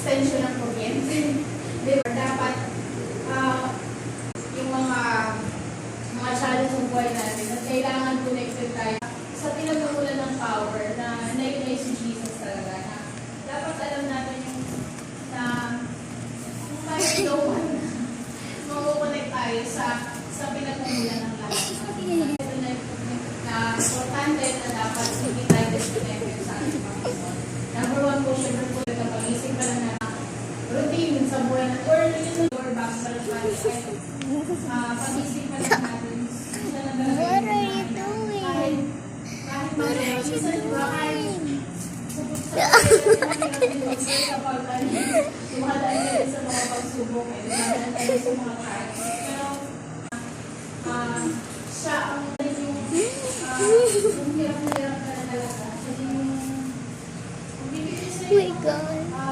extension ng kuryente. Diba? Dapat yung mga challenge ng buhay natin at kailangan connected tayo sa pinagmulan ng power na nainay si Jesus talaga. Na dapat alam natin yung na kung kahit lowan makukonect tayo sa pinagmulan ng lahat. Ito na importante na dapat hindi tayo disconnected sa ating Panginoon. Number one po, syempre po, kapag-isip pa lang na routine sa buhay na or back sa pag-isip pa lang natin. What are you doing? Kahit mga sa mga pagsubok, dumadaan tayo sa mga kahit. Pero, siya ang yung hirap na hirap ka na talaga. Oh my God.